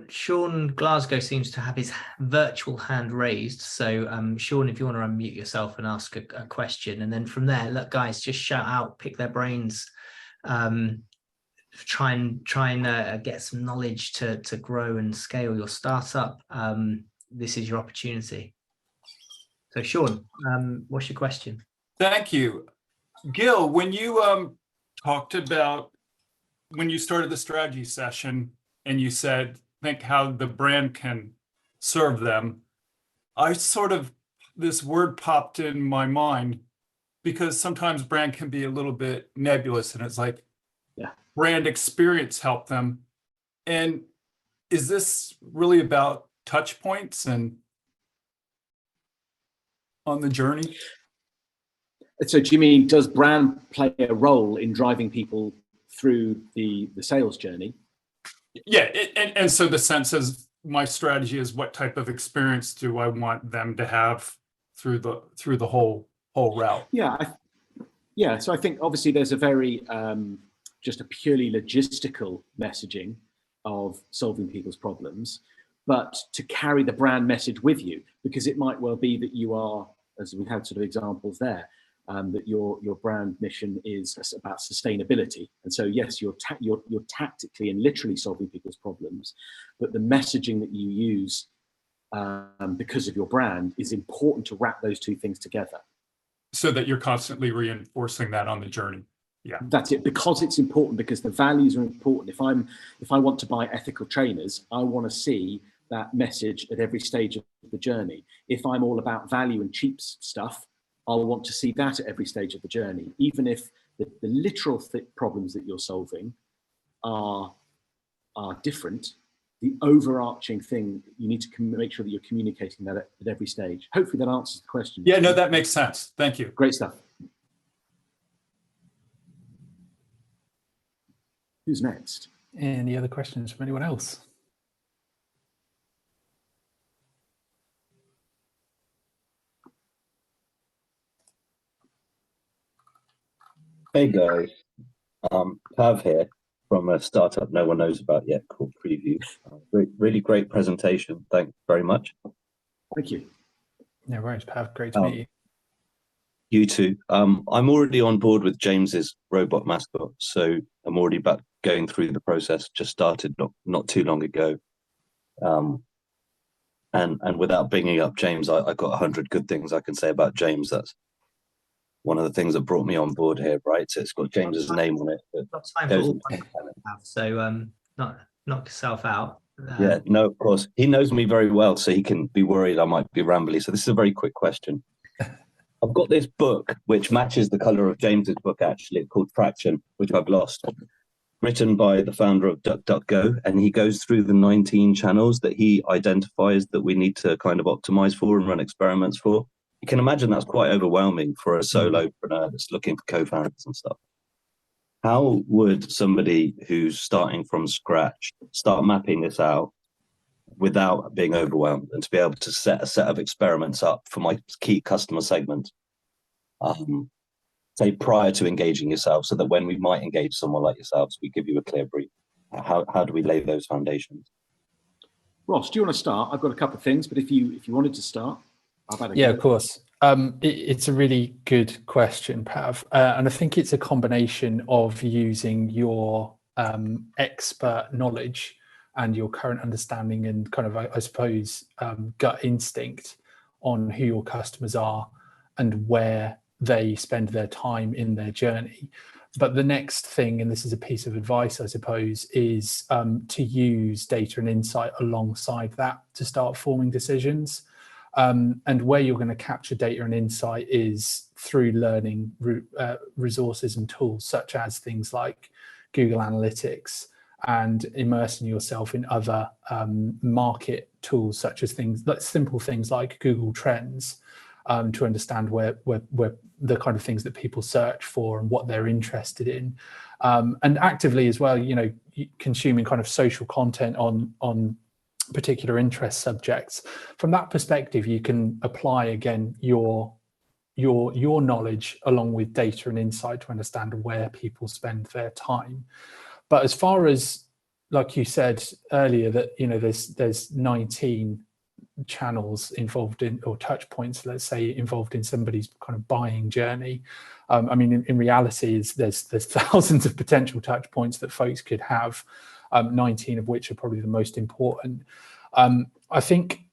S1: Sean Glasgow seems to have his virtual hand raised. So Sean, if you want to unmute yourself and ask a question, and then from there, look, guys, just shout out, pick their brains, try and get some knowledge to grow and scale your startup. This is your opportunity. So Sean, what's your question?
S4: Thank you. Gill, when you talked about when you started the strategy session and you said, think how the brand can serve them, this word popped in my mind because sometimes brand can be a little bit nebulous and it's like,
S3: yeah,
S4: brand experience help them. And is this really about touch points and on the journey?
S3: So do you mean, does brand play a role in driving people through the sales journey?
S4: Yeah, and so the sense is my strategy is what type of experience do I want them to have through the whole route?
S3: Yeah. So I think obviously there's a very just a purely logistical messaging of solving people's problems, but to carry the brand message with you, because it might well be that you are, as we had sort of examples there, that your brand mission is about sustainability, and so yes, you're tactically and literally solving people's problems, but the messaging that you use because of your brand is important to wrap those two things together,
S4: so that you're constantly reinforcing that on the journey. Yeah,
S3: that's it. Because it's important, because the values are important. If I want to buy ethical trainers, I want to see that message at every stage of the journey. If I'm all about value and cheap stuff, I'll want to see that at every stage of the journey, even if the literal problems that you're solving are different. The overarching thing, you need to make sure that you're communicating that at every stage. Hopefully that answers the question.
S4: Yeah, no, that makes sense. Thank you.
S3: Great stuff. Who's next?
S2: Any other questions from anyone else?
S5: Hey guys, Pav here from a startup no one knows about yet called Preview. Really great presentation. Thanks very much.
S3: Thank you.
S2: No worries, Pav. Great to meet you.
S5: You too. I'm already on board with James's robot mascot, so I'm already back going through the process. Just started not too long ago. And without bringing up James, I got 100 good things I can say about James. That's one of the things that brought me on board here, right? So it's got James's name on it.
S1: Not time for all so knock yourself out.
S5: Yeah, no, of course. He knows me very well, so he can be worried I might be rambly. So this is a very quick question. I've got this book, which matches the color of James's book, actually, called Traction, which I've lost. written by the founder of DuckDuckGo, and he goes through the 19 channels that he identifies that we need to kind of optimize for and run experiments for. You can imagine that's quite overwhelming for a solopreneur that's looking for co-founders and stuff. How would somebody who's starting from scratch start mapping this out without being overwhelmed, and to be able to set a set of experiments up for my key customer segment, say prior to engaging yourself, so that when we might engage someone like yourselves, we give you a clear brief? How do we lay those foundations?
S3: Ross, do you want to start? I've got a couple of things, but if you wanted to start, I've had a
S2: Yeah,
S3: go.
S2: of course. It's a really good question, Pav. And I think it's a combination of using your expert knowledge and your current understanding and kind of, I suppose, gut instinct on who your customers are and where they spend their time in their journey. But the next thing, and this is a piece of advice, I suppose, is to use data and insight alongside that to start forming decisions. And where you're going to capture data and insight is through learning resources and tools such as things like Google Analytics, and immersing yourself in other market tools such as simple things like Google Trends, to understand where the kind of things that people search for and what they're interested in, and actively as well, consuming kind of social content on particular interest subjects. From that perspective, you can apply again your knowledge along with data and insight to understand where people spend their time. But as far as, like you said earlier, that there's 19 channels involved in, or touch points, let's say, involved in somebody's kind of buying journey. I mean, in reality, there's thousands of potential touch points that folks could have, 19 of which are probably the most important. I think,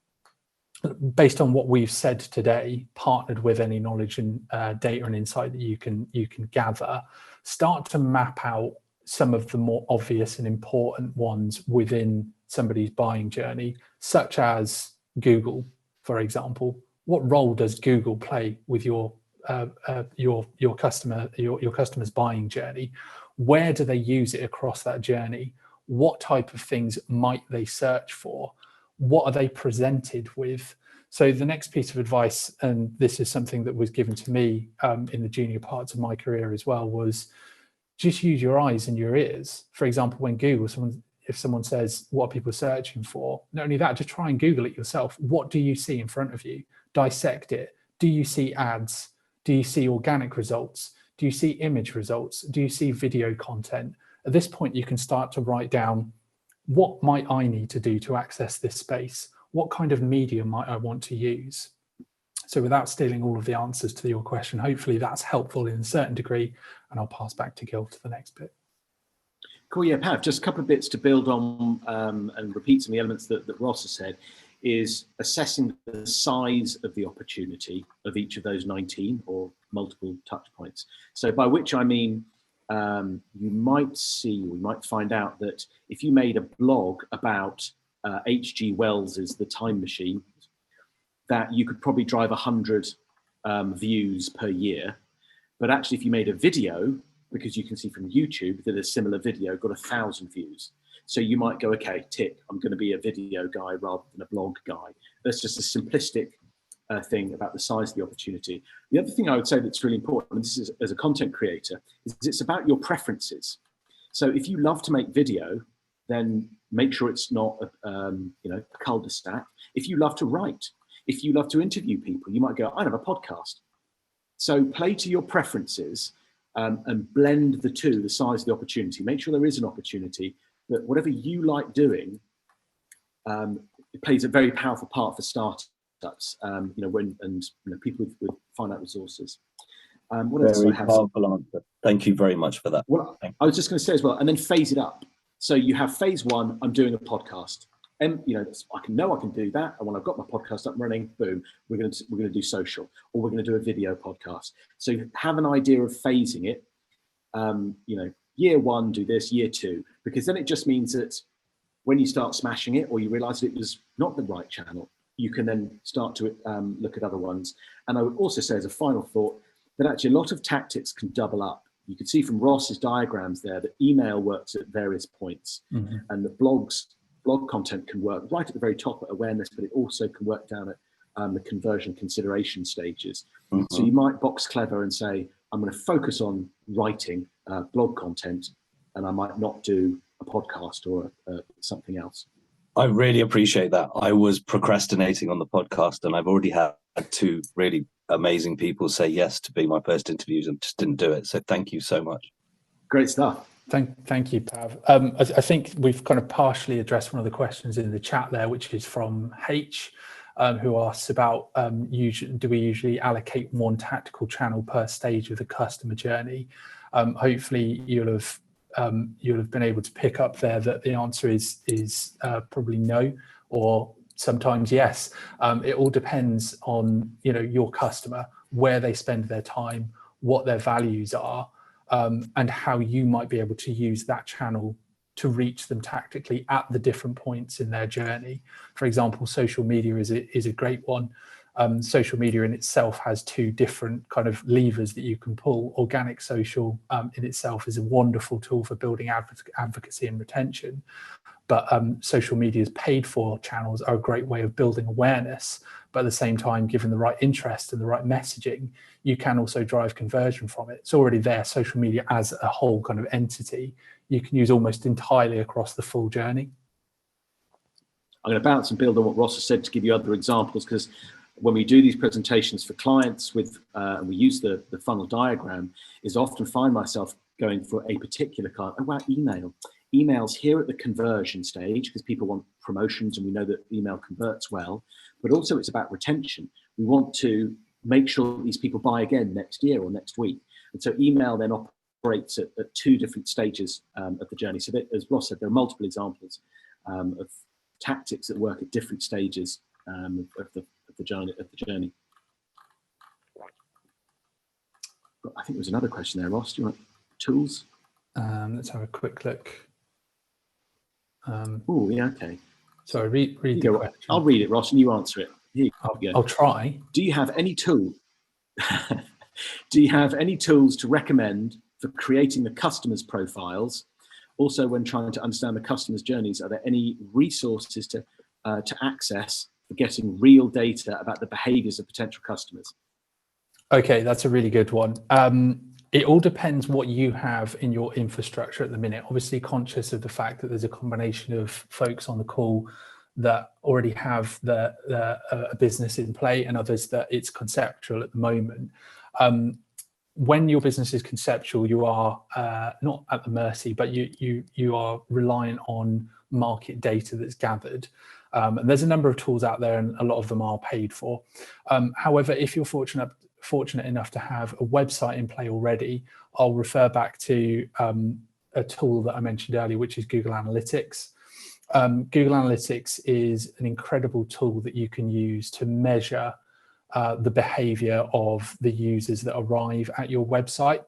S2: based on what we've said today, partnered with any knowledge and data and insight that you can gather, start to map out some of the more obvious and important ones within somebody's buying journey, such as Google, for example. What role does Google play with your customer's buying journey? Where do they use it across that journey? What type of things might they search for? What are they presented with? So the next piece of advice, and this is something that was given to me in the junior parts of my career as well, was just use your eyes and your ears. For example, when Google, if someone says, what are people searching for? Not only that, just try and Google it yourself. What do you see in front of you? Dissect it. Do you see ads? Do you see organic results? Do you see image results? Do you see video content? At this point, you can start to write down, what might I need to do to access this space? What kind of media might I want to use? So without stealing all of the answers to your question, hopefully that's helpful in a certain degree, and I'll pass back to Gill to the next bit.
S3: Cool, yeah, Pav, just a couple of bits to build on and repeat some of the elements that Ross has said, is assessing the size of the opportunity of each of those 19 or multiple touch points. So by which I mean, you might find out that if you made a blog about H.G. Wells's The Time Machine, that you could probably drive 100 views per year. But actually, if you made a video, because you can see from YouTube that a similar video got 1,000 views. So you might go, okay, tick, I'm going to be a video guy rather than a blog guy. That's just a simplistic thing about the size of the opportunity. The other thing I would say that's really important, and this is as a content creator, is it's about your preferences. So if you love to make video, then make sure it's not a cul-de-sac. If you love to write, if you love to interview people, you might go, I have a podcast. So play to your preferences and blend the two, the size of the opportunity. Make sure there is an opportunity that whatever you like doing, it plays a very powerful part for startups. People with finite resources. What else do I have?
S5: Powerful answer. Thank you very much for that.
S3: Well, I was just going to say as well, and then phase it up. So you have phase one, I'm doing a podcast. And I can do that. And when I've got my podcast up and running, boom, we're going to do social, or we're going to do a video podcast. So have an idea of phasing it. Year one, do this, year two, because then it just means that when you start smashing it, or you realize it was not the right channel, you can then start to look at other ones. And I would also say, as a final thought, that actually a lot of tactics can double up. you can see from Ross's diagrams there that email works at various points, and the blog content can work right at the very top at awareness, but it also can work down at the conversion consideration stages. So you might box clever and say, I'm going to focus on writing blog content, and I might not do a podcast or something else.
S5: I really appreciate that. I was procrastinating on the podcast, and I've already had 2 really amazing people say yes to be my first interviews and just didn't do it. So thank you so much.
S3: Great stuff.
S2: Thank you, Pav. I think we've kind of partially addressed one of the questions in the chat there, which is from H, who asks about do we usually allocate one tactical channel per stage of the customer journey? Hopefully you'll have been able to pick up there that the answer is probably no, or sometimes yes. It all depends on your customer, where they spend their time, what their values are, and how you might be able to use that channel to reach them tactically at the different points in their journey. For example, social media is a great one. Social media in itself has 2 different kind of levers that you can pull. Organic social in itself is a wonderful tool for building advocacy and retention, but social media's paid for channels are a great way of building awareness. But at the same time, given the right interest and the right messaging, you can also drive conversion from it. It's already there. Social media as a whole kind of entity, you can use almost entirely across the full journey.
S3: I'm going to bounce and build on what Ross has said to give you other examples, because when we do these presentations for clients and we use the funnel diagram, is often find myself going for a particular client. Oh, wow, emails here at the conversion stage, because people want promotions and we know that email converts well, but also it's about retention. We want to make sure that these people buy again next year or next week. And so email then operates at 2 different stages of the journey. So that, as Ross said, there are multiple examples of tactics that work at different stages of the journey. But I think there was another question there, Ross. Do you want tools?
S2: Let's have a quick look.
S3: Oh, yeah, okay.
S2: So read the question.
S3: I'll read it, Ross, and you answer it. Here you go.
S2: I'll try.
S3: Do you have any tool? Do you have any tools to recommend for creating the customers' profiles? Also, when trying to understand the customers' journeys, are there any resources to access for getting real data about the behaviours of potential customers?
S2: Okay, that's a really good one. It all depends what you have in your infrastructure at the minute. Obviously, conscious of the fact that there's a combination of folks on the call that already have a business in play and others that it's conceptual at the moment. When your business is conceptual, you are not at the mercy, but you are reliant on market data that's gathered. And there's a number of tools out there, and a lot of them are paid for. However, if you're fortunate enough to have a website in play already, I'll refer back to a tool that I mentioned earlier, which is Google Analytics. Google Analytics is an incredible tool that you can use to measure the behavior of the users that arrive at your website.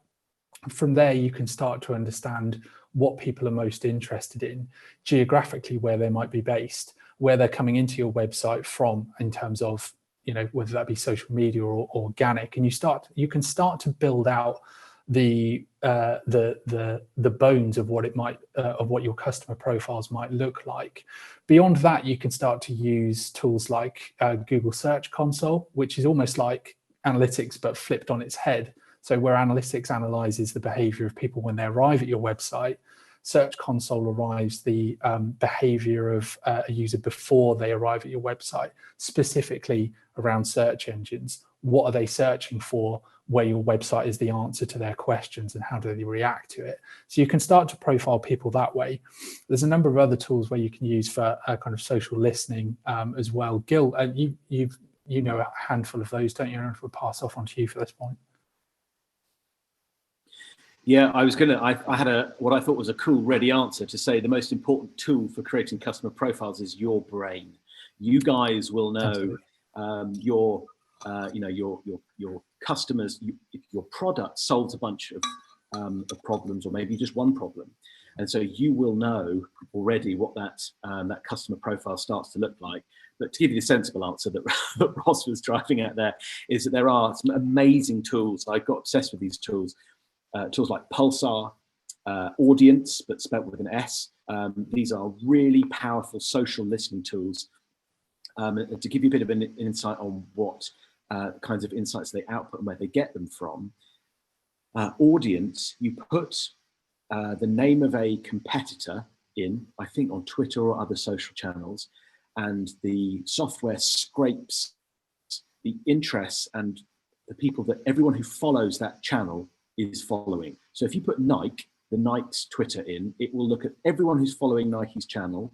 S2: From there, you can start to understand what people are most interested in, geographically where they might be based, where they're coming into your website from in terms of, whether that be social media or organic. And you can start to build out the bones of what it might of what your customer profiles might look like. Beyond that, you can start to use tools like Google Search Console, which is almost like analytics but flipped on its head. So where analytics analyzes the behavior of people when they arrive at your website, Search Console arrives the behavior of a user before they arrive at your website, specifically around search engines. What are they searching for, where your website is the answer to their questions, and how do they react to it? So you can start to profile people that way. There's a number of other tools where you can use for kind of social listening as well. Gill, you know a handful of those, don't you? I don't know if we'll pass off onto you for this point.
S3: Yeah, I had what I thought was a cool ready answer to say the most important tool for creating customer profiles is your brain. You guys will know your customers. If your product solves a bunch of problems, or maybe just one problem, and so you will know already what that customer profile starts to look like. But to give you the sensible answer that Ross was driving at there, is that there are some amazing tools. I got obsessed with these tools tools like Pulsar, Audience, but spelt with an S. These are really powerful social listening tools. To give you a bit of an insight on what kinds of insights they output and where they get them from, Audience, you put the name of a competitor in, I think on Twitter or other social channels, and the software scrapes the interests and the people that everyone who follows that channel is following. So if you put Nike, the Nike's Twitter in, it will look at everyone who's following Nike's channel,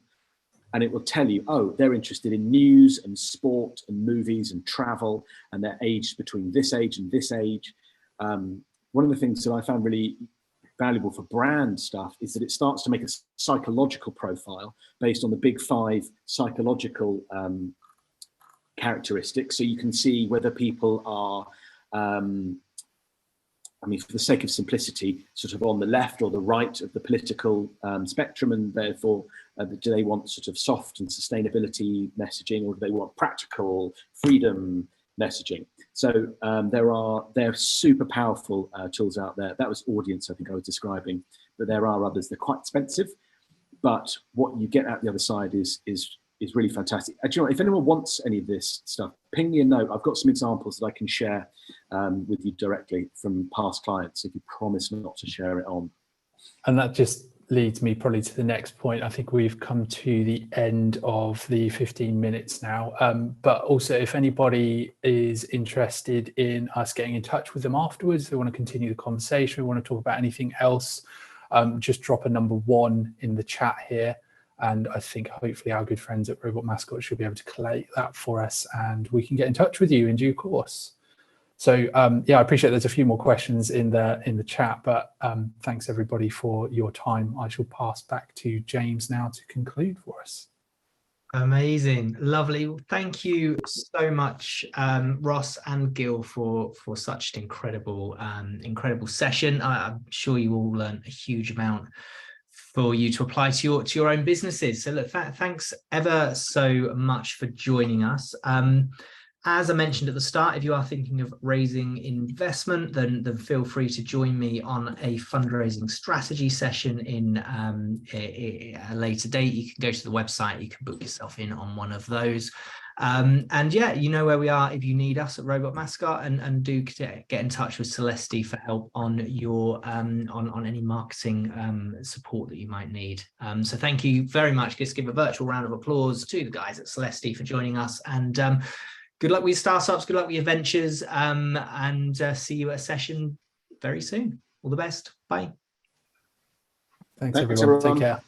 S3: and it will tell you, oh, they're interested in news and sport and movies and travel, and they're aged between this age and this age. One of the things that I found really valuable for brand stuff is that it starts to make a psychological profile based on the big 5 psychological characteristics. So you can see whether people are, I mean, for the sake of simplicity, sort of on the left or the right of the political spectrum, and therefore, do they want sort of soft and sustainability messaging, or do they want practical freedom messaging? So there are super powerful tools out there. That was Audience, I think I was describing, but there are others. They're quite expensive, but what you get out the other side is really fantastic. Do you know what, if anyone wants any of this stuff, ping me a note. I've got some examples that I can share with you directly from past clients if you promise not to share it on.
S2: And that just leads me probably to the next point. I think we've come to the end of the 15 minutes now. But also, if anybody is interested in us getting in touch with them afterwards, they want to continue the conversation, we want to talk about anything else, just drop a number 1 in the chat here. And I think hopefully our good friends at Robot Mascot should be able to collate that for us, and we can get in touch with you in due course. So yeah, I appreciate there's a few more questions in the chat, but thanks everybody for your time. I shall pass back to James now to conclude for us.
S1: Amazing, lovely. Thank you so much, Ross and Gill, for such an incredible session. I'm sure you all learned a huge amount for you to apply to your own businesses. So look, thanks ever so much for joining us. As I mentioned at the start, if you are thinking of raising investment, then feel free to join me on a fundraising strategy session in a later date. You can go to the website, you can book yourself in on one of those. And yeah, you know where we are if you need us at Robot Mascot, and do get in touch with Selesti for help on your on any marketing support that you might need. So thank you very much. Let's give a virtual round of applause to the guys at Selesti for joining us, and good luck with your startups, good luck with your ventures, and see you at a session very soon. All the best. Bye.
S2: Thanks everyone. Take care.